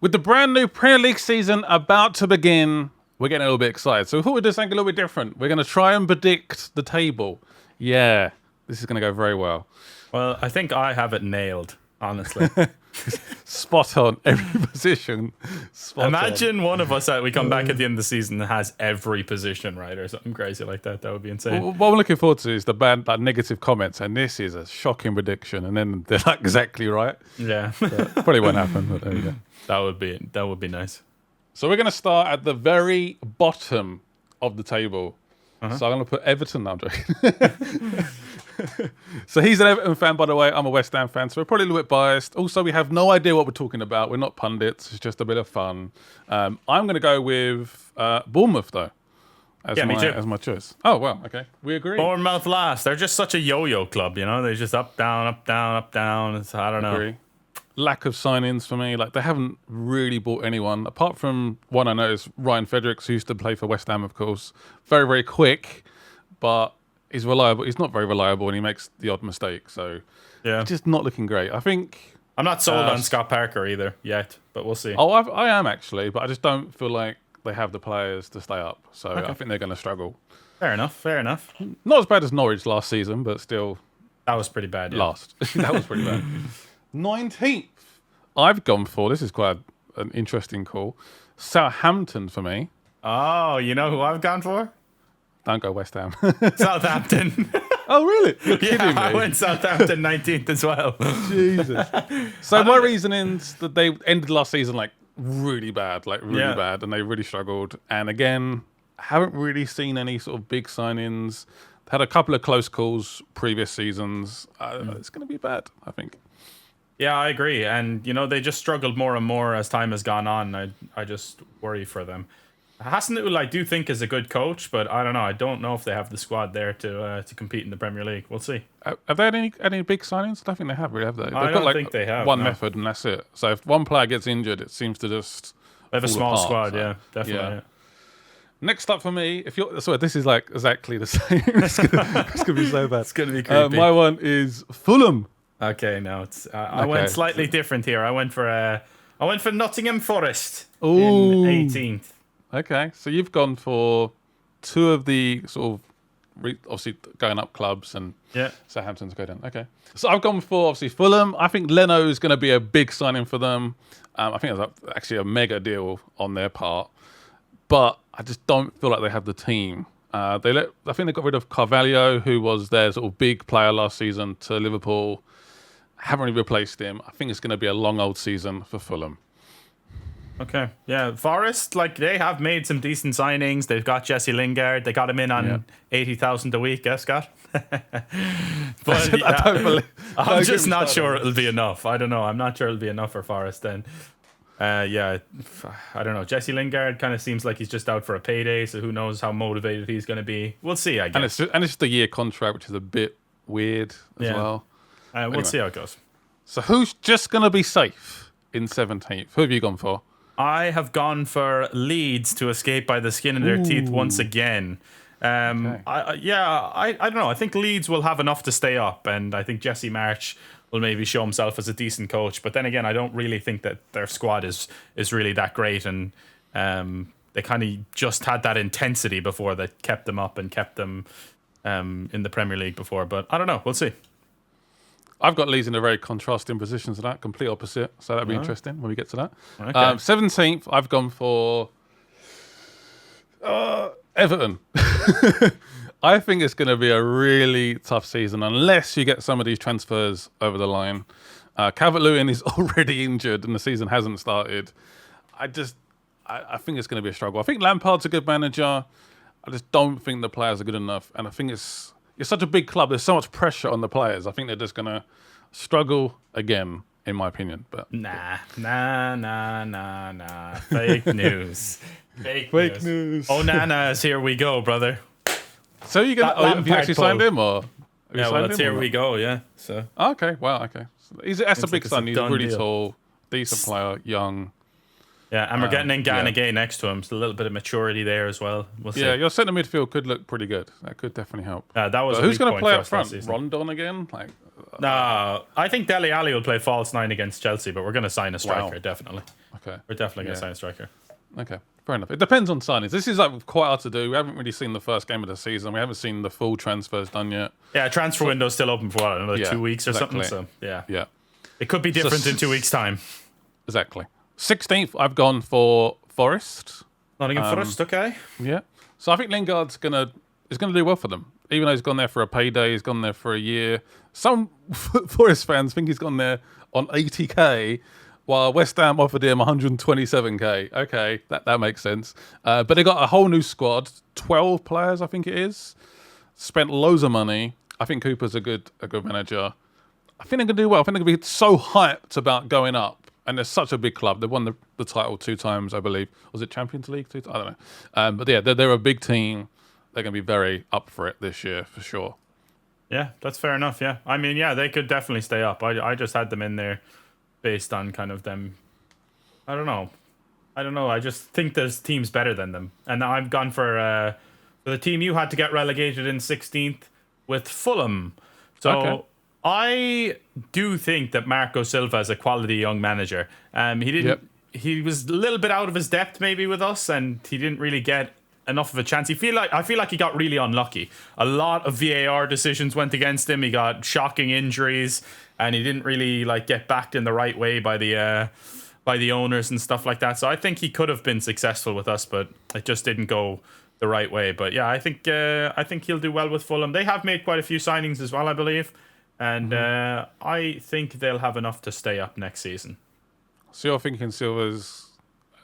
With the brand new Premier League season about to begin, we're getting a little bit excited. So we thought we'd do something a little bit different. We're going to try and predict the table. Yeah, this is going to go very well. Well, I think I have it nailed, honestly. Spot on. Every position. Imagine one of us that we come back at the end of the season that has every position right or something crazy like that. That would be insane. What I'm looking forward to is the band like negative comments, and this is a shocking prediction, and then they're like exactly right. Yeah. Probably won't happen, but there you go. That would be nice. So we're going to start at the very bottom of the table. So I'm going to put Everton now, So he's an Everton fan, by the way. I'm a West Ham fan, so we're probably a little bit biased. Also, we have no idea what we're talking about. We're not pundits. It's just a bit of fun. I'm going to go with Bournemouth, though, as my choice. Oh, well, okay. We agree. Bournemouth last. They're just such a yo-yo club, you know? They're just up, down, up, down, up, down. I don't know. Lack of signings for me. Like, they haven't really bought anyone. Apart from one I know is Ryan Fredericks, who used to play for West Ham, of course. Very, very quick, but he's reliable. He's not very reliable, and he makes the odd mistake. So, yeah, just not looking great. I think I'm not sold on Scott Parker either yet, but we'll see. Oh, I am actually, but I just don't feel like they have the players to stay up. So I think they're going to struggle. Fair enough. Not as bad as Norwich last season, but still. That was pretty bad. Yeah. Last. That was pretty bad. 19th. I've gone for, this is quite an interesting call, Southampton for me. Oh, you know who I've gone for? Don't go West Ham. Southampton. Oh, really? You're kidding me. I went Southampton 19th as well. Jesus. So my reasoning's that they ended last season like really bad, bad, and they really struggled. And again, haven't really seen any sort of big signings. Had a couple of close calls previous seasons. It's going to be bad, I think. Yeah, I agree. And, you know, they just struggled more and more as time has gone on. I just worry for them. Hasenhüttl, I do think, is a good coach, but I don't know. I don't know if they have the squad there to compete in the Premier League. We'll see. Have they had any big signings? I don't think they have, really, have they? I don't think they have. One method, and that's it. So if one player gets injured, it seems to just They have a small apart, squad, so. yeah, definitely. Yeah. Next up for me, if you're this is like exactly the same. It's gonna be so bad. It's gonna be creepy. My one is Fulham. Okay, no, it's I went slightly different here. I went for Nottingham Forest in 18th. Okay, so you've gone for two of the sort of obviously going up clubs, and Southampton's go down. Okay, so I've gone for obviously Fulham. I think Leno is going to be a big signing for them. I think it's actually a mega deal on their part, but I just don't feel like they have the team. I think they got rid of Carvalho, who was their sort of big player last season, to Liverpool. Haven't really replaced him. I think it's going to be a long old season for Fulham. Okay, yeah, Forest, like, they have made some decent signings. They've got Jesse Lingard. They got him in on 80,000 a week, Scott? But I'm just not sure it'll be enough. I don't know. I'm not sure it'll be enough for Forest then. I don't know. Jesse Lingard kind of seems like he's just out for a payday, so who knows how motivated he's going to be. We'll see, I guess. And it's just a year contract, which is a bit weird as well. We'll see how it goes. So who's just going to be safe in 17th? Who have you gone for? I have gone for Leeds to escape by the skin of their teeth once again. I don't know. I think Leeds will have enough to stay up, and I think Jesse March will maybe show himself as a decent coach. But then again, I don't really think that their squad is really that great, and they kind of just had that intensity before that kept them up and kept them in the Premier League before. But I don't know. We'll see. I've got Leeds in a very contrasting position to that, complete opposite. So that'll be interesting when we get to that. Okay. 17th, I've gone for Everton. I think it's going to be a really tough season unless you get some of these transfers over the line. Calvert-Lewin is already injured and the season hasn't started. I think it's going to be a struggle. I think Lampard's a good manager. I just don't think the players are good enough. And I think it's such a big club. There's so much pressure on the players. I think they're just going to struggle again, in my opinion. But Nah. Fake news. Fake news. Oh, Nana's here we go, brother. So you have you actually signed him, or? Here we go. Yeah. So. Okay. Wow. Okay. That's a big sign. He's really deal. tall, decent player, young. Yeah, and we're getting in Gay next to him, so a little bit of maturity there as well. We'll see. Yeah, your centre midfield could look pretty good. That could definitely help. That was. Who's going to play up front? Rondon again? No, I think Dele Alli will play false 9 against Chelsea, but we're going to sign a striker definitely. Okay. We're definitely going to sign a striker. Okay. Fair enough. It depends on signings. This is like quite hard to do. We haven't really seen the first game of the season. We haven't seen the full transfers done yet. Yeah, transfer window's still open for another 2 weeks or something. So yeah. It could be different in 2 weeks' time. Exactly. 16th, I've gone for Forest. Nottingham Forest, okay. Yeah. So I think Lingard's gonna do well for them. Even though he's gone there for a payday, he's gone there for a year. Some Forest fans think he's gone there on 80k, while West Ham offered him 127k. Okay, that makes sense. But they got a whole new squad, 12 players, I think it is. Spent loads of money. I think Cooper's a good manager. I think they're gonna do well. I think they're gonna be so hyped about going up. And they're such a big club. They've won the title 2 times, I believe. Was it Champions League 2 times? I don't know. But yeah, they're a big team. They're going to be very up for it this year, for sure. Yeah, that's fair enough, yeah. I mean, yeah, they could definitely stay up. I just had them in there based on kind of them. I don't know. I just think there's teams better than them. And I've gone for the team you had to get relegated in 16th with Fulham. So okay. I do think that Marco Silva is a quality young manager. He was a little bit out of his depth maybe with us, and he didn't really get enough of a chance. I feel like he got really unlucky. A lot of VAR decisions went against him. He got shocking injuries, and he didn't really get backed in the right way by the owners and stuff like that. So I think he could have been successful with us, but it just didn't go the right way. But yeah, I think he'll do well with Fulham. They have made quite a few signings as well, I believe, and I think they'll have enough to stay up next season. So you're thinking Silva's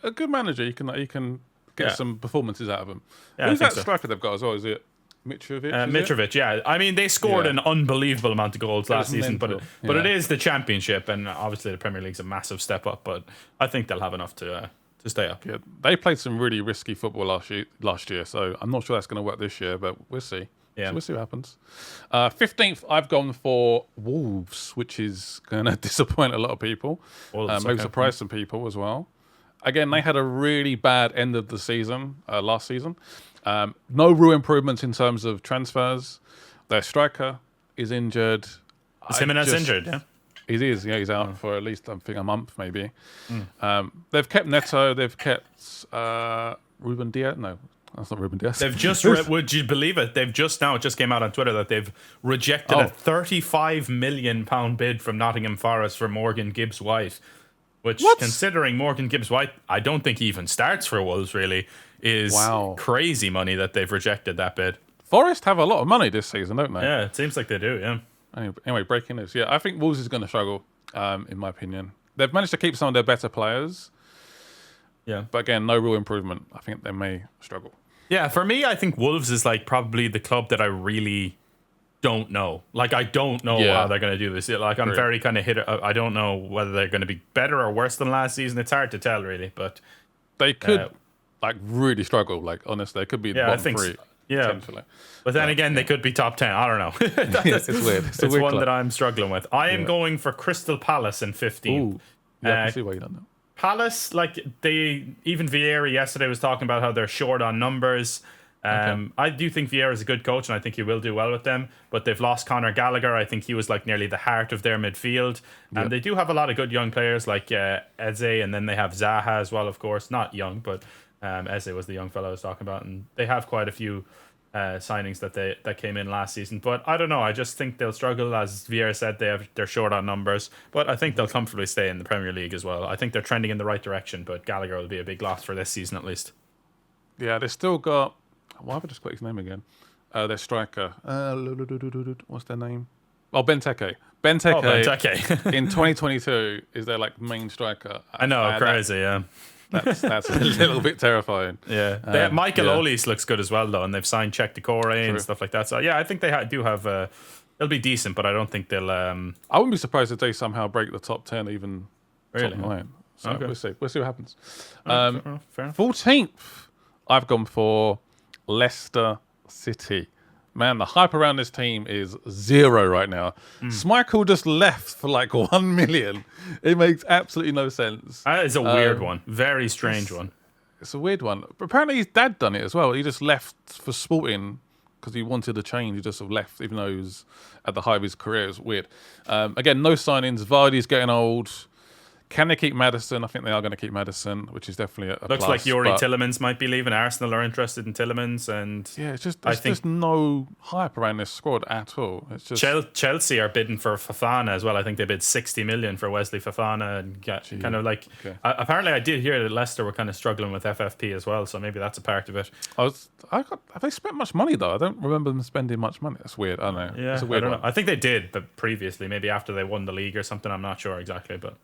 a good manager. You can get some performances out of him. Yeah, who's that striker they've got as well? Is it Mitrovic? Mitrovic, yeah. I mean, they scored an unbelievable amount of goals last season, but it is the Championship, and obviously the Premier League's a massive step up. But I think they'll have enough to stay up. Yeah, they played some really risky football last year, so I'm not sure that's going to work this year, but we'll see. Yeah, so we'll see what happens. 15th, I've gone for Wolves, which is going to disappoint a lot of people. Maybe surprise some people as well. Again, they had a really bad end of the season, last season. No real improvements in terms of transfers. Their striker is injured. Is Jimenez injured? Yeah, he is. Yeah, he's out for at least I think a month, maybe. They've kept Neto. They've kept Ruben Diaz. No, that's not Ruben Diaz. They've just would you believe it? They've just came out on Twitter that they've rejected a £35 million bid from Nottingham Forest for Morgan Gibbs-White. Which, considering Morgan Gibbs-White, I don't think he even starts for Wolves, really, is crazy money that they've rejected that bid. Forest have a lot of money this season, don't they? Yeah, it seems like they do, yeah. Anyway, breaking news. Yeah, I think Wolves is going to struggle, in my opinion. They've managed to keep some of their better players. Yeah. But again, no real improvement. I think they may struggle. Yeah, for me, I think Wolves is probably the club that I really don't know. I don't know how they're going to do this. I'm very kind of hit. I don't know whether they're going to be better or worse than last season. It's hard to tell, really. But they could really struggle. Honestly, they could be bottom 3. Yeah, but then again, they could be top 10. I don't know. It's weird. It's weird one club that I'm struggling with. I am going for Crystal Palace in 15. Ooh, yeah, I can see why you don't know. Palace, even Vieira yesterday was talking about how they're short on numbers. I do think Vieira is a good coach, and I think he will do well with them. But they've lost Conor Gallagher. I think he was nearly the heart of their midfield. And they do have a lot of good young players like Eze, and then they have Zaha as well, of course. Not young, but Eze was the young fellow I was talking about. And they have quite a few signings that came in last season. But I don't know. I just think they'll struggle. As Vieira said, they're short on numbers. But I think they'll comfortably stay in the Premier League as well. I think they're trending in the right direction, but Gallagher will be a big loss for this season at least. Yeah, they still got... Why have I just got his name again? Their striker. What's their name? Benteke. Benteke. In 2022 is their main striker. I know, crazy, yeah. That's a little bit terrifying. Yeah. Michael Olise looks good as well, though, and they've signed Czech Decore and stuff like that. So, yeah, I think they do have... they'll be decent, but I don't think they'll... I wouldn't be surprised if they somehow break the top 10, even really? Top 9. So okay. We'll see what happens. Fair enough. 14th, I've gone for Leicester City. Man, the hype around this team is 0 right now. Schmeichel just left for 1 million. It makes absolutely no sense. That is a weird one. Very strange one. It's a weird one. But apparently his dad done it as well. He just left for Sporting because he wanted a change. He just left, even though he was at the height of his career. It was weird. Again, no signings. Vardy's getting old. Can they keep Maddison? I think they are going to keep Maddison, which is definitely a Looks plus, like Yuri Tillemans might be leaving. Arsenal are interested in Tillemans, and it's just there's just no hype around this squad at all. It's just Chelsea are bidding for Fofana as well. I think they bid 60 million for Wesley Fofana, and kind of like apparently I did hear that Leicester were kind of struggling with FFP as well, so maybe that's a part of it. Have they spent much money though? I don't remember them spending much money. That's weird. I don't know. Yeah, it's a weird I don't one. know. I think they did, but previously, maybe after they won the league or something. I'm not sure exactly, but.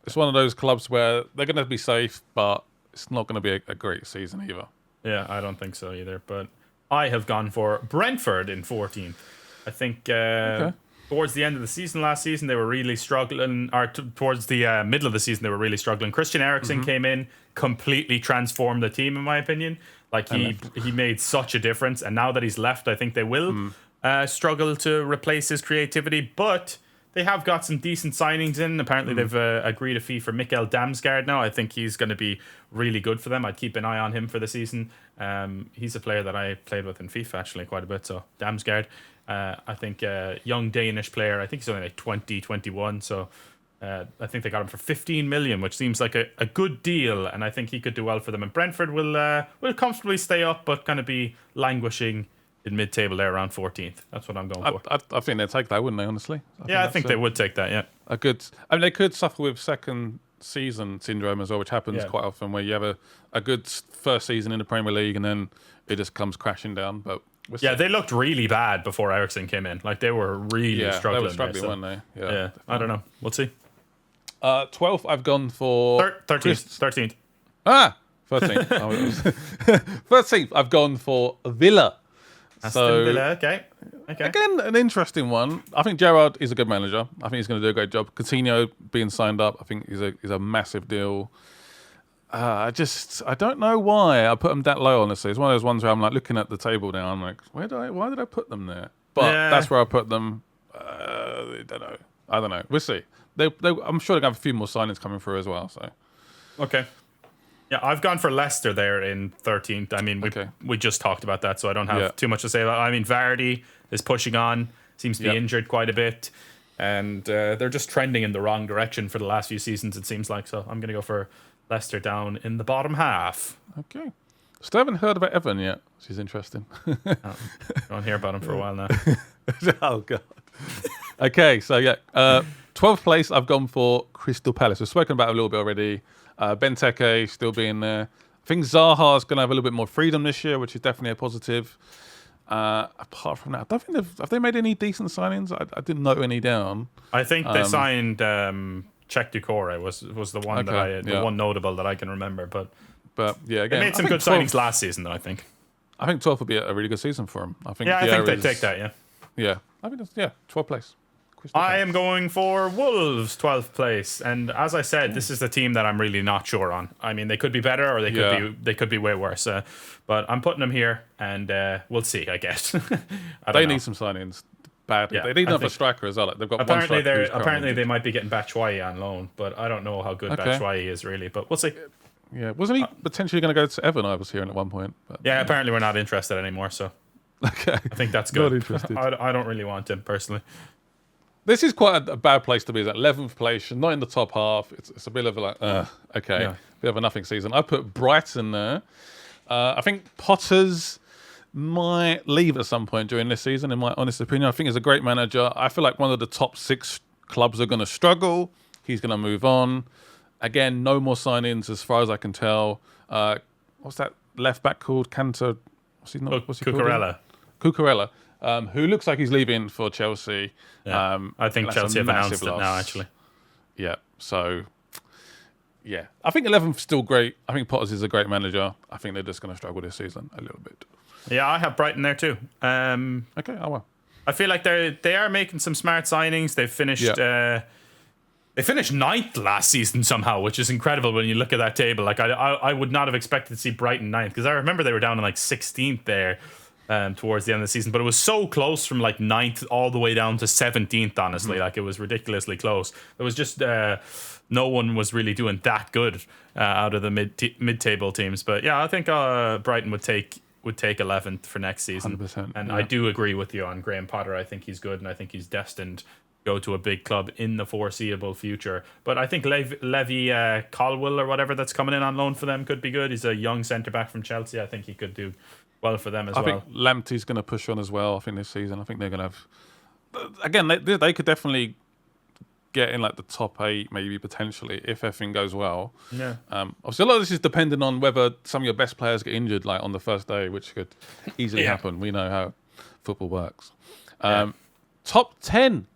It's one of those clubs where they're going to be safe, but it's not going to be a great season either. Yeah, I don't think so either. But I have gone for Brentford in 14th. I think towards the end of the season last season, they were really struggling, or towards the middle of the season, they were really struggling. Christian Eriksen came in, completely transformed the team, in my opinion. Like he made such a difference. And now that he's left, I think they will struggle to replace his creativity. But they have got some decent signings in. Apparently, they've agreed a fee for Mikkel Damsgaard now. I think he's going to be really good for them. I'd keep an eye on him for the season. He's a player that I played with in FIFA actually quite a bit. So Damsgaard, I think a young Danish player. I think he's only like 20, 21. So I think they got him for 15 million, which seems like a good deal. And I think he could do well for them. And Brentford will comfortably stay up, but kind of be languishing in mid-table there around 14th. That's what I'm going for. I think they'd take that, wouldn't they, honestly? I think they would take that, yeah. They could suffer with second season syndrome as well, which happens quite often, where you have a good first season in the Premier League and then it just comes crashing down. But they looked really bad before Eriksen came in. Like, they were really struggling. They were struggling, weren't they? Yeah. I don't know. We'll see. 12th, I've gone for... 13th. 13th. 13th, I've gone for Villa. Aston Villa, okay. Again, an interesting one. I think Gerrard is a good manager. I think he's going to do a great job. Coutinho being signed up, I think is a massive deal. I don't know why I put them that low, honestly. It's one of those ones where I'm like looking at the table now, I'm like, why did I put them there? But that's where I put them. I don't know. We'll see. I'm sure they're going to have a few more signings coming through as well. So, okay. Yeah, I've gone for Leicester there in 13th. I mean, we just talked about that, so I don't have too much to say about it. I mean, Vardy is pushing on, seems to be injured quite a bit, and they're just trending in the wrong direction for the last few seasons, it seems like. So I'm going to go for Leicester down in the bottom half. Okay. Still haven't heard about Everton yet, which is interesting. I don't hear about him for a while now. Oh, God. Okay, so 12th place, I've gone for Crystal Palace. We've spoken about it a little bit already. Benteke still being there. I think Zaha's going to have a little bit more freedom this year, which is definitely a positive. Apart from that, I don't think have they made any decent signings? I didn't note any down. I think they signed Czech Ducore was the one one notable that I can remember. But again, they made some good signings last season, though, I think. I think 12th would be a really good season for them. I think they take that. Yeah. I think 12th place. I am going for Wolves 12th place, and as I said, this is the team that I'm really not sure on. I mean, they could be better or they could be way worse. But I'm putting them here, and we'll see. I guess they need some signings badly. Yeah, they need another striker as well. They've got apparently they might be getting Batshuayi on loan, but I don't know how good Batshuayi is really. But we'll see. Yeah, wasn't he potentially going to go to Everton? I was hearing at one point. But, apparently we're not interested anymore. So I think that's good. Not interested. I don't really want him personally. This is quite a bad place to be. It's at 11th place, not in the top half. It's a bit of a bit of a nothing season. I put Brighton there. I think Potters might leave at some point during this season, in my honest opinion. I think he's a great manager. I feel like one of the top 6 clubs are going to struggle. He's going to move on. Again, no more signings as far as I can tell. What's that left back called? Cantor? What's he called? Cucurella. Who looks like he's leaving for Chelsea. Yeah. I think Chelsea have announced it now, actually. Yeah, so... Yeah, I think 11th is still great. I think Potters is a great manager. I think they're just going to struggle this season a little bit. Yeah, I have Brighton there too. Okay, well. I feel like they are making some smart signings. They've finished... They finished 9th last season somehow, which is incredible when you look at that table. Like I would not have expected to see Brighton 9th, because I remember they were down in like 16th there. Towards the end of the season, but it was so close from like 9th all the way down to 17th, honestly. Like, it was ridiculously close. It was just no one was really doing that good out of the mid-table teams. But yeah, I think Brighton would take 11th for next season. 100%, and I do agree with you on Graham Potter. I think he's good, and I think he's destined go to a big club in the foreseeable future. But I think Levy Colwill or whatever that's coming in on loan for them could be good. He's a young centre back from Chelsea. I think he could do well for them as well. I think Lamptey's going to push on as well. I think this season, I think they're going to have. Again, they could definitely get in like the top 8, maybe potentially if everything goes well. Yeah. Obviously, a lot of this is dependent on whether some of your best players get injured, like on the first day, which could easily happen. We know how football works. Top 10.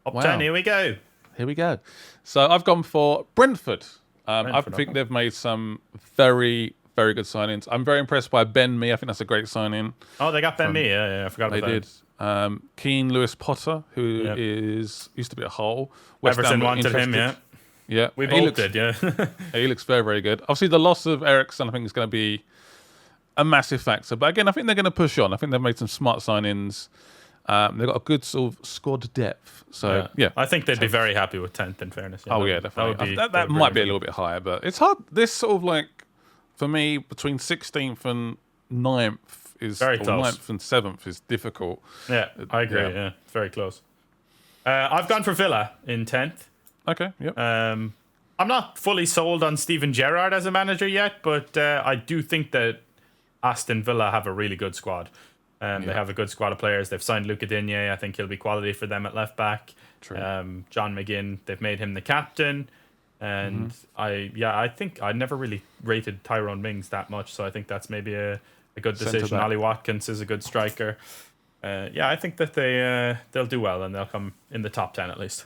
Top 10. Here we go. Here we go. So I've gone for Brentford. I think they've made some very, very good signings. I'm very impressed by Ben Mee. I think that's a great signing. Oh, they got Ben Mee. Yeah, I forgot about that. They did. Keane Lewis Potter, who used to be a Hull. Everton wanted him, Yeah. We both did, yeah. He looks very, very good. Obviously, the loss of Eriksen, I think, is going to be a massive factor. But again, I think they're going to push on. I think they've made some smart signings. They've got a good sort of squad depth. So, yeah. I think they'd be very happy with 10th, in fairness. Yeah, definitely. That might be a little bit higher, but it's hard. This sort of like, for me, between 16th and 9th is very close. 9th and 7th is difficult. Yeah, I agree. Yeah, it's very close. I've gone for Villa in 10th. Okay, yep. I'm not fully sold on Steven Gerrard as a manager yet, but I do think that Aston Villa have a really good squad. They have a good squad of players. They've signed Luca Digne. I think he'll be quality for them at left back. True. John McGinn, they've made him the captain. And I think I never really rated Tyrone Mings that much, so I think that's maybe a good decision. Ollie Watkins is a good striker. I think that they'll do well and they'll come in the top 10 at least.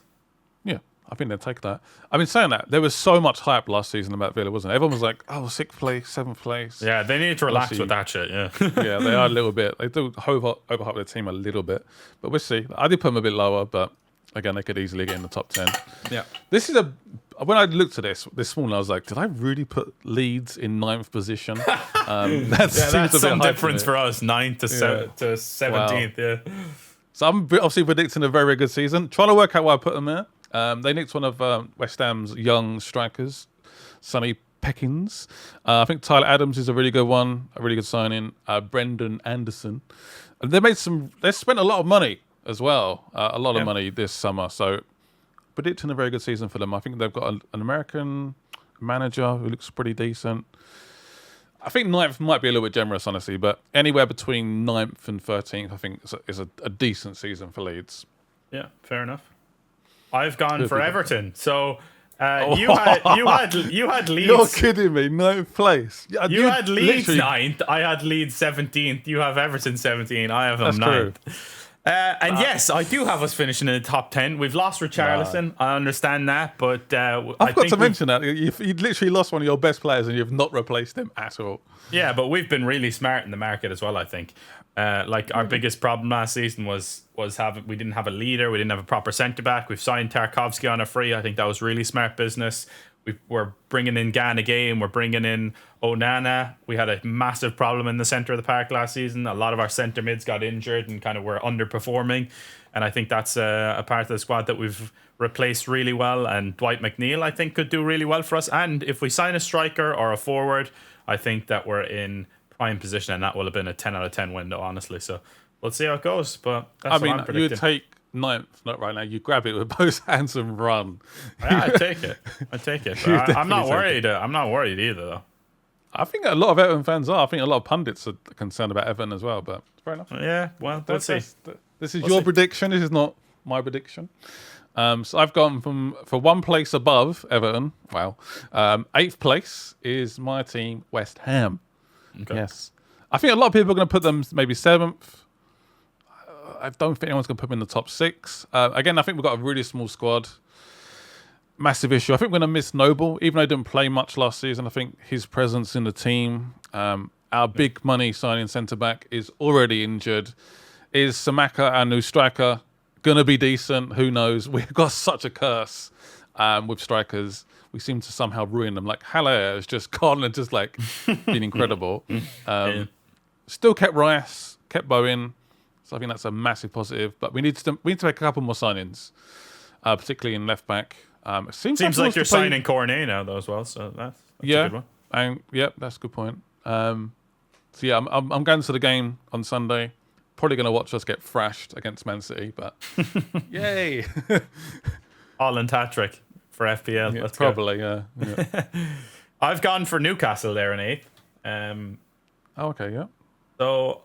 Yeah, I think they'll take that. I mean, saying that, there was so much hype last season about Villa, wasn't it? Everyone was like, 6th place, 7th place. Yeah, they need to relax with that shit, yeah. Yeah, they are a little bit. They do overhype their team a little bit. But we'll see. I did put them a bit lower, but again, they could easily get in the top 10. Yeah. This is when I looked at this morning, I was like, did I really put Leeds in 9th position? That's some difference for us, 9th to 17th. Wow. Yeah. So I'm obviously predicting a very, very good season. Trying to work out why I put them there. They nicked one of West Ham's young strikers, Sonny Peckins. I think Tyler Adams is a really good one, a really good signing. Brendan Anderson. And they spent a lot of money as well, a lot of money this summer. So predicting a very good season for them. I think they've got an American manager who looks pretty decent. I think 9th might be a little bit generous, honestly, but anywhere between 9th and 13th, I think is a decent season for Leeds. Yeah, fair enough. I've gone for Everton. So you had Leeds. You're kidding me. 9th place. You had Leeds 9th. I had Leeds 17th. You have Everton 17th. I have them 9th. Yes, I do have us finishing in the top 10. We've lost Richarlison. I understand that, but I've got to mention that you've literally lost one of your best players and you've not replaced him at all. Yeah, but we've been really smart in the market as well, I think. Our biggest problem last season was we didn't have a leader, we didn't have a proper centre back. We've signed Tarkovsky on a free. I think that was really smart business. We're bringing in Gana Game, we're bringing in Onana. We had a massive problem in the centre of the park last season. A lot of our centre mids got injured and kind of were underperforming. And I think that's a part of the squad that we've replaced really well. And Dwight McNeil, I think, could do really well for us. And if we sign a striker or a forward, I think that we're in prime position, and that will have been a 10 out of 10 window, honestly. So we'll see how it goes. But that's what I'm predicting. You would take 9th, not right now. You grab it with both hands and run. Yeah, I take it. I'm not worried. I'm not worried either, though. I think a lot of Everton fans are. I think a lot of pundits are concerned about Everton as well. But fair enough. Yeah, well, let's see. This is your prediction. This is not my prediction. So I've gone for one place above Everton. Wow. 8th place is my team, West Ham. Okay. Yes. I think a lot of people are going to put them maybe 7th. I don't think anyone's going to put them in the top 6. Again, I think we've got a really small squad. Massive issue. I think we're going to miss Noble, even though he didn't play much last season. I think his presence in the team, our big money signing centre-back is already injured. Is Samaka, our new striker, going to be decent? Who knows? We've got such a curse with strikers. We seem to somehow ruin them. Like Haller has just gone and just like been incredible. Still kept Rice, kept Bowen. So I think that's a massive positive. But we need to make a couple more signings, particularly in left back. It seems like you're signing Cornet now though as well. So that's a good one. That's a good point. I'm going to the game on Sunday. Probably going to watch us get thrashed against Man City, but yay! Haaland hat-trick for FPL. Yeah, probably, yeah. I've gone for Newcastle there in 8th. Oh, okay, yeah. So,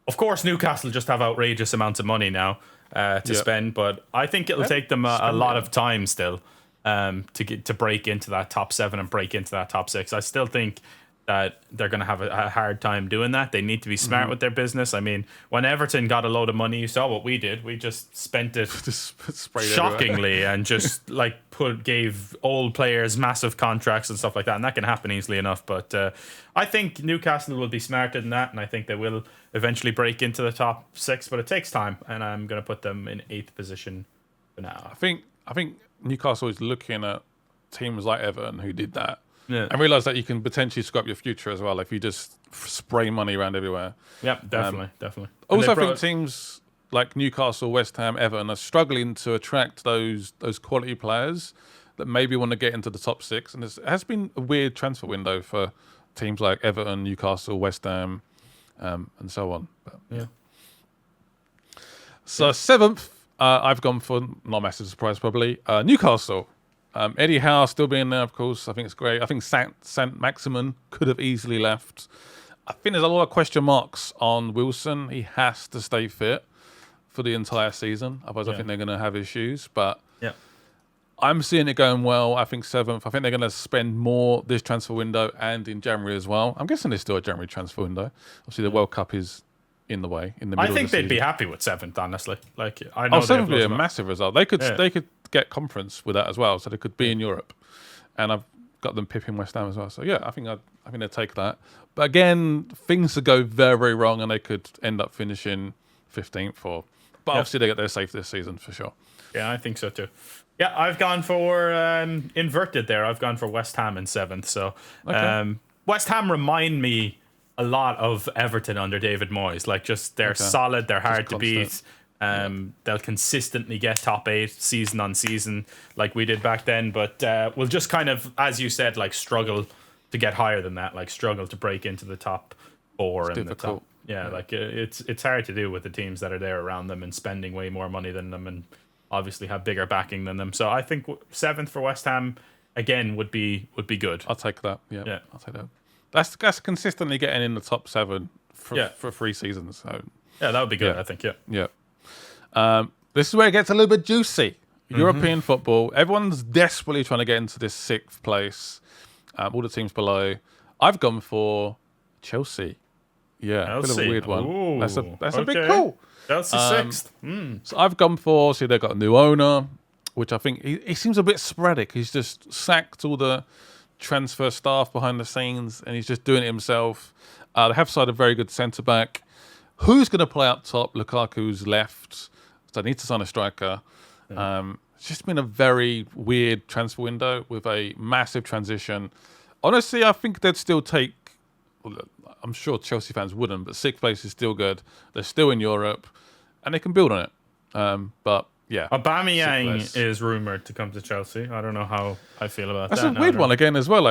of course, Newcastle just have outrageous amounts of money now to spend, but I think it'll take them a lot of time still to break into that top 7 and break into that top 6. I still think that they're going to have a hard time doing that. They need to be smart with their business. I mean, when Everton got a load of money, you saw what we did. We just spent it shockingly and just like gave old players massive contracts and stuff like that. And that can happen easily enough. But I think Newcastle will be smarter than that. And I think they will eventually break into the top 6. But it takes time. And I'm going to put them in 8th position for now. I think Newcastle is looking at teams like Everton who did that. Yeah. And realise that you can potentially screw up your future as well if you just spray money around everywhere. Yeah, definitely. Also, I think teams like Newcastle, West Ham, Everton are struggling to attract those quality players that maybe want to get into the top 6. And it has been a weird transfer window for teams like Everton, Newcastle, West Ham, and so on. But, yeah. So 7th, I've gone for, not a massive surprise probably, Newcastle. Eddie Howe still being there, of course. I think it's great. I think Saint Maximin could have easily left. I think there's a lot of question marks on Wilson. He has to stay fit for the entire season. Otherwise, I think they're going to have issues. But I'm seeing it going well. I think 7th. I think they're going to spend more this transfer window and in January as well. I'm guessing there's still a January transfer window. Obviously, the World Cup is in the way, in the middle. I think of the they'd season. be happy with 7th, honestly. Like, I know 7th would be a massive result. They could get conference with that as well, so they could be in Europe. And I've got them pipping West Ham as well. So yeah, I think they'll take that. But again, things could go very, very wrong, and they could end up finishing 15th. But obviously they get their safe this season for sure. Yeah, I think so too. Yeah, I've gone for inverted there. I've gone for West Ham in 7th. So West Ham remind me a lot of Everton under David Moyes. Like, just they're solid, they're hard to beat. They'll consistently get top 8 season on season like we did back then, but we'll just kind of, as you said, like struggle to get higher than that, like struggle to break into the top 4 and the top. Like it's hard to do with the teams that are there around them and spending way more money than them and obviously have bigger backing than them. So I think 7th for West Ham again would be good. I'll take that. Yeah. I'll take that. That's consistently getting in the top 7 for 3 seasons. So yeah, that would be good. I think. Yeah. This is where it gets a little bit juicy. European football. Everyone's desperately trying to get into this 6th place. All the teams below. I've gone for Chelsea. Yeah, a bit of a weird one. Ooh, that's a big call. Chelsea 6th. So I've gone for. See, they've got a new owner, which I think he seems a bit sporadic. He's just sacked all the transfer staff behind the scenes, and he's just doing it himself. They have signed a very good centre back. Who's going to play up top? Lukaku's left, so they need to sign a striker. It's just been a very weird transfer window with a massive transition. Honestly, I think they'd still take. Well, I'm sure Chelsea fans wouldn't, but 6th place is still good. They're still in Europe, and they can build on it. But yeah, Aubameyang is rumoured to come to Chelsea. I don't know how I feel about that. That's a weird one again as well.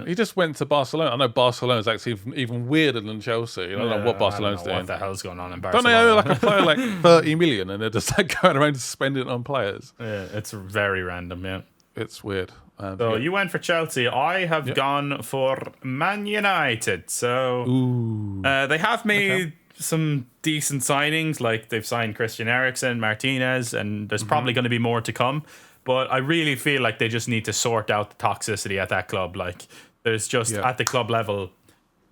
He just went to Barcelona. I know Barcelona is actually even weirder than Chelsea. I don't know what Barcelona's doing. What the hell's going on in Barcelona? Don't they owe like a player like 30 million and they're just like going around spending it on players? Yeah, it's very random. Yeah, it's weird. So you went for Chelsea. I have gone for Man United. So they have made some decent signings. Like, they've signed Christian Eriksen, Martinez, and there's probably going to be more to come. But I really feel like they just need to sort out the toxicity at that club. Like, there's just at the club level,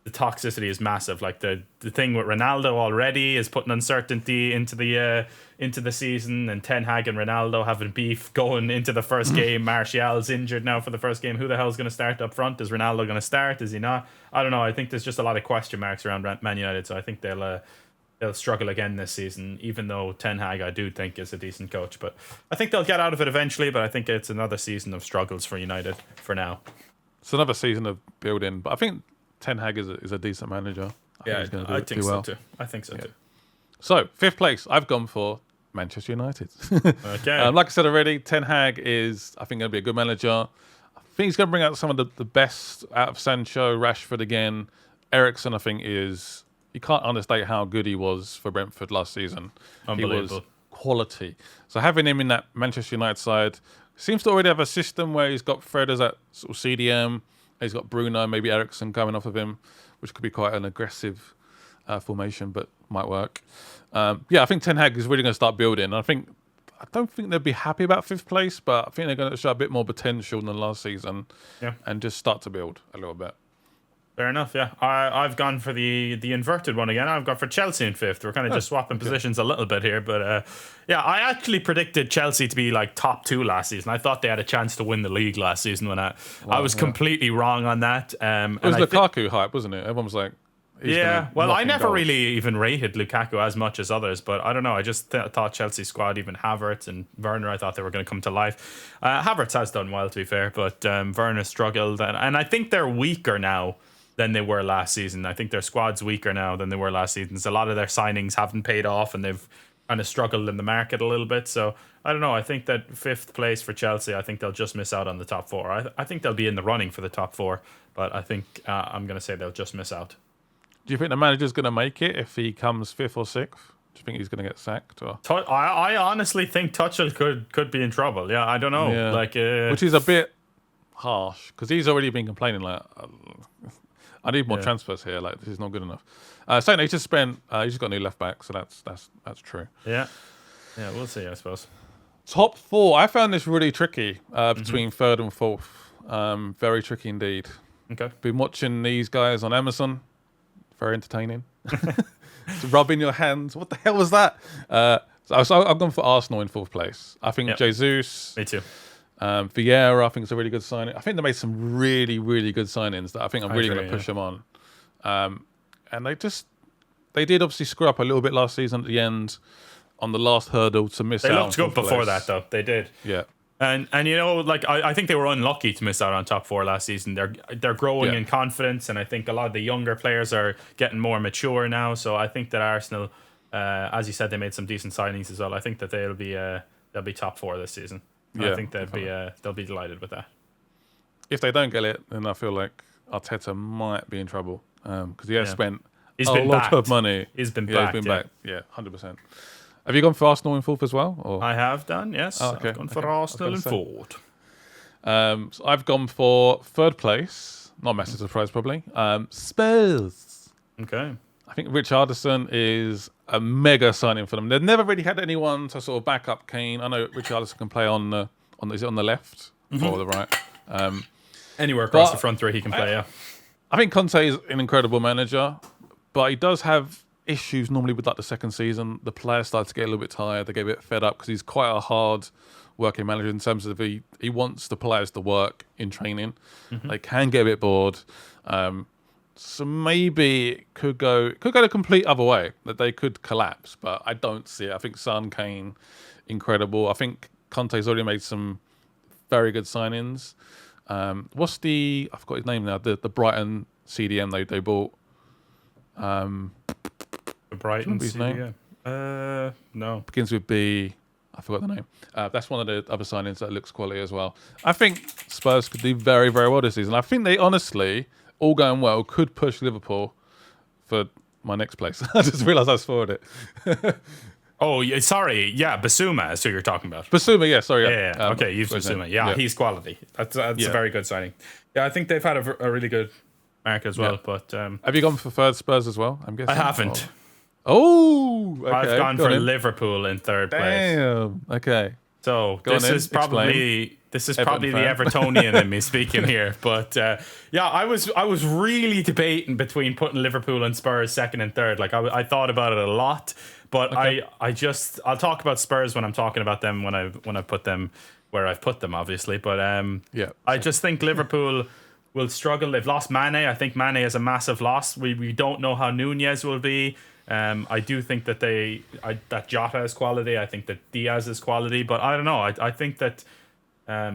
the toxicity is massive. Like, the thing with Ronaldo already is putting uncertainty into the season, and Ten Hag and Ronaldo having beef going into the first game. Martial's injured now for the first game. Who the hell's going to start up front? Is Ronaldo going to start? Is he not? I don't know. I think there's just a lot of question marks around Man United, so I think they'll struggle again this season, even though Ten Hag I do think is a decent coach. But I think they'll get out of it eventually, but I think it's another season of struggles for United for now. It's another season of building, but I think Ten Hag is a decent manager. I think so too. So 5th place, I've gone for Manchester United. Okay. Like I said already, Ten Hag is, I think, going to be a good manager. I think he's going to bring out some of the best out of Sancho, Rashford again. Eriksen, I think, is you can't understate how good he was for Brentford last season. Unbelievable. He was quality. So having him in that Manchester United side, seems to already have a system where he's got Fred as that sort of CDM. He's got Bruno, maybe Eriksen coming off of him, which could be quite an aggressive formation, but might work. I think Ten Hag is really going to start building. I don't think they'll be happy about 5th place, but I think they're going to show a bit more potential than last season and just start to build a little bit. Fair enough, yeah. I've gone for the inverted one again. I've gone for Chelsea in 5th. We're kind of just swapping positions a little bit here. But I actually predicted Chelsea to be like top 2 last season. I thought they had a chance to win the league last season when I was completely wrong on that. It was Lukaku hype, wasn't it? Everyone was like, I never really even rated Lukaku as much as others, but I don't know. I just thought Chelsea squad, even Havertz and Werner, I thought they were going to come to life. Havertz has done well, to be fair, but Werner struggled. And I think they're weaker now than they were last season. I think their squad's weaker now than they were last season. So a lot of their signings haven't paid off and they've kind of struggled in the market a little bit. So I don't know. I think that 5th place for Chelsea, I think they'll just miss out on the top 4. I think they'll be in the running for the top 4, but I think I'm going to say they'll just miss out. Do you think the manager's going to make it if he comes 5th or 6th? Do you think he's going to get sacked? Or? I honestly think Tuchel could be in trouble. Yeah, I don't know. Yeah. Which is a bit harsh because he's already been complaining like, I need more transfers here. Like, this is not good enough. Saying he's just spent, he's just got a new left back, so that's true. Yeah, we'll see, I suppose. Top 4. I found this really tricky between 3rd and 4th. Very tricky indeed. Okay. Been watching these guys on Amazon. Very entertaining. Rubbing your hands. What the hell was that? So I've gone for Arsenal in 4th place. I think Jesus. Me too. Vieira, I think it's a really good signing. I think they made some really, really good signings that I think are really going to push them on. And they did obviously screw up a little bit last season at the end on the last hurdle to miss out. They looked good before that, though. They did. Yeah. And I think they were unlucky to miss out on top 4 last season. They're growing in confidence, and I think a lot of the younger players are getting more mature now. So I think that Arsenal, as you said, they made some decent signings as well. I think that they'll be top 4 this season. I think they'll be delighted with that. If they don't get it, then I feel like Arteta might be in trouble because he has spent a lot of money. He's been back. Yeah, 100%. Have you gone for Arsenal in 4th as well? Or? I have done, yes. Okay. I've gone for Arsenal in 4th. So I've gone for 3rd place. Not a massive surprise, probably. Spurs. Okay. I think Richarlison is a mega signing for them. They've never really had anyone to sort of back up Kane. I know Richarlison can play on the left or the right. Anywhere across the front 3 he can play, yeah. I think Conte is an incredible manager, but he does have issues normally with like the second season. The players start to get a little bit tired. They get a bit fed up because he's quite a hard working manager in terms of he wants the players to work in training. They can get a bit bored. So maybe it could go the complete other way, that they could collapse, but I don't see it. I think Son, Kane, incredible. I think Conte's already made some very good signings. I forgot his name now, the Brighton CDM they bought. The Brighton CDM? No. Begins with B. I forgot the name. That's one of the other signings that looks quality as well. I think Spurs could do very, very well this season. I think they honestly, all going well, could push Liverpool for my next place. I just realised I scored it. Oh, sorry. Yeah, Basuma is who you're talking about. Basuma, yeah, sorry. Yeah. Okay, you've Basuma. Yeah, he's quality. That's a very good signing. Yeah, I think they've had a really good mark as well. But have you gone for third Spurs as well? I'm guessing. I haven't. Okay. I've gone for Liverpool in third place. Damn. Okay. So this is probably the Evertonian in me speaking here, but I was really debating between putting Liverpool and Spurs second and third. Like I thought about it a lot, but I'll talk about Spurs when I'm talking about them when I put them where I've put them, obviously. But I just think Liverpool will struggle. They've lost Mane. I think Mane is a massive loss. We don't know how Nunez will be. I do think that that Jota is quality. I think that Diaz is quality, but I don't know. I think that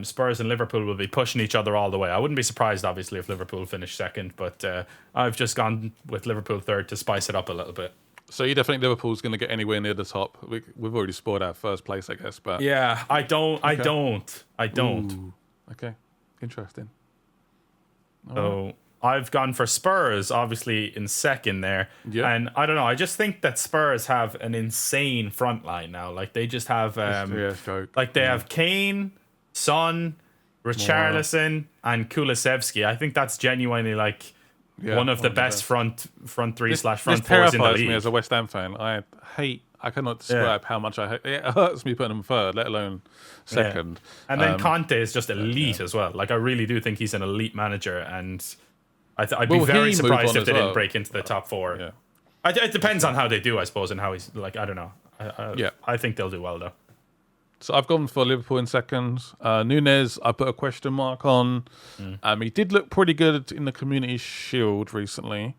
Spurs and Liverpool will be pushing each other all the way. I wouldn't be surprised, obviously, if Liverpool finish second, but I've just gone with Liverpool third to spice it up a little bit. So you don't think Liverpool's going to get anywhere near the top? We've already scored our first place, I guess. But yeah, I don't. Ooh, okay, interesting. So I've gone for Spurs, obviously in second there. Yeah. And I don't know. I just think that Spurs have an insane front line now. Like they just have, they have Kane, Son, Richarlison, and Kulusevski. I think that's genuinely like one of the best front three/front fours in the league. This terrifies me as a West Ham fan. I cannot describe how much I hate. It hurts me putting them third, let alone second. Yeah. And then Conte is just elite as well. Like I really do think he's an elite manager, and I'd be very surprised if they didn't break into the top four. Yeah. It depends on how they do, I suppose, and how he's like. I don't know. I think they'll do well though. So I've gone for Liverpool in second. Nunez, I put a question mark on. He did look pretty good in the Community Shield recently.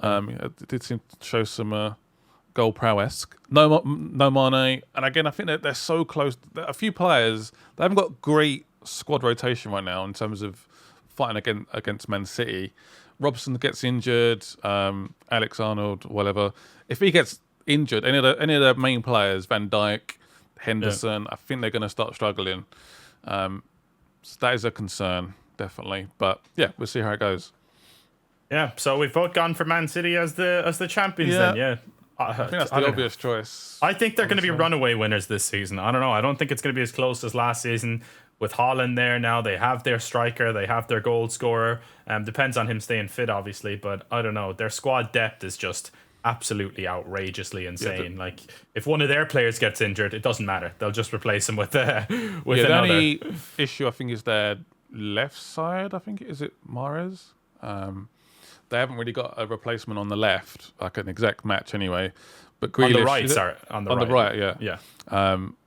It did seem to show some goal prowess. No Mane. And again, I think that they're so close. A few players, they haven't got great squad rotation right now in terms of fighting against Man City. Robson gets injured. Alex Arnold, whatever. If he gets injured, any of the main players, Van Dijk, Henderson, I think they're going to start struggling. So that is a concern, definitely. But yeah, we'll see how it goes. Yeah, so we've both gone for Man City as the champions then, yeah. I think that's the obvious choice. I think they're going to be runaway winners this season. I don't know. I don't think it's going to be as close as last season. With Haaland there now, they have their striker, they have their goal scorer. Depends on him staying fit, obviously, but I don't know. Their squad depth is just absolutely outrageously insane. Like if one of their players gets injured, it doesn't matter. They'll just replace him with another. The only issue I think is their left side. I think is it Mahrez. They haven't really got a replacement on the left, like an exact match anyway. But Grealish, on the right, sorry, on the right, yeah.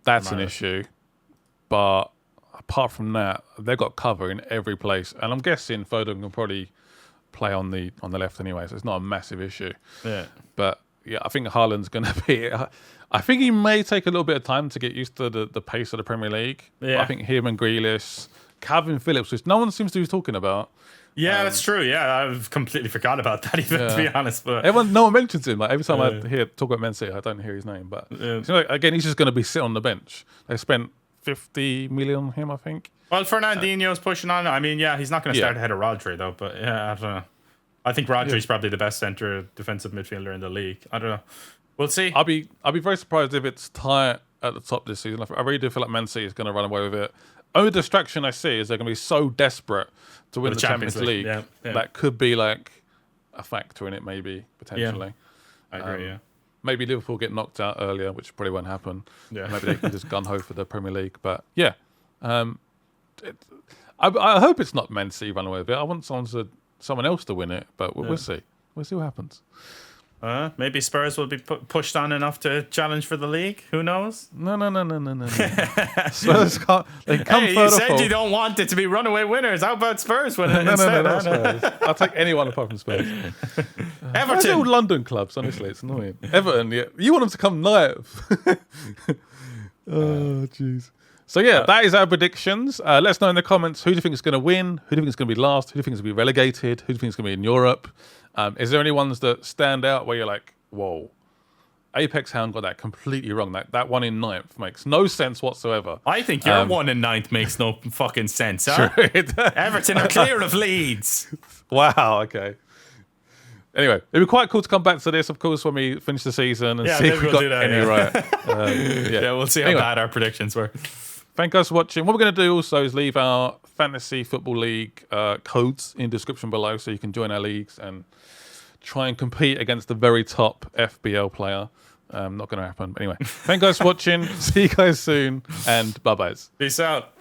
That's an issue. But apart from that, they've got cover in every place, and I'm guessing Foden can probably play on the left anyway, so it's not a massive issue. Yeah. But yeah, I think Haaland's going to be. I think he may take a little bit of time to get used to the pace of the Premier League. Yeah. But I think him and Grealish, Calvin Phillips, which no one seems to be talking about. Yeah, that's true. Yeah, I've completely forgot about that, even to be honest. But no one mentions him. Like every time I hear talk about Man City, I don't hear his name. But again, he's just going to be sitting on the bench. They spent 50 million on him, I think. Well, Fernandinho's pushing on. I mean, he's not going to start ahead of Rodri though. But I don't know. I think Rodri's probably the best centre defensive midfielder in the league. I don't know. We'll see. I'll be very surprised if it's tight at the top this season. I really do feel like Man City is going to run away with it. Only distraction I see is they're going to be so desperate to win the Champions League. That could be like a factor in it, maybe, potentially. I agree, Maybe Liverpool get knocked out earlier, which probably won't happen. Yeah. Maybe they can just gun-ho for the Premier League. But yeah, I hope it's not Man City run away with it. I want someone else to win it, but we'll see. We'll see what happens. Maybe Spurs will be pushed on enough to challenge for the league. Who knows? No. Spurs can't. They come further. You said you don't want it to be runaway winners. How about Spurs winning instead? No, Spurs. I'll take anyone apart from Spurs. Everton. All London clubs, honestly, it's annoying. Everton, you want them to come ninth. Oh, jeez. So yeah, that is our predictions. Let us know in the comments who do you think is going to win, who do you think is going to be last, who do you think is going to be relegated, who do you think is going to be in Europe. Is there any ones that stand out where you're like, whoa, Apex Hound got that completely wrong. That one in ninth makes no sense whatsoever. I think your one in ninth makes no fucking sense, huh? Everton are clear of Leeds. Wow, okay. Anyway, it'd be quite cool to come back to this, of course, when we finish the season and see if we got any right. We'll see how bad our predictions were. Thank you guys for watching. What we're going to do also is leave our Fantasy Football League codes in the description below so you can join our leagues and try and compete against the very top FBL player. Not going to happen. But anyway, thank you guys for watching. See you guys soon and bye-byes. Peace out.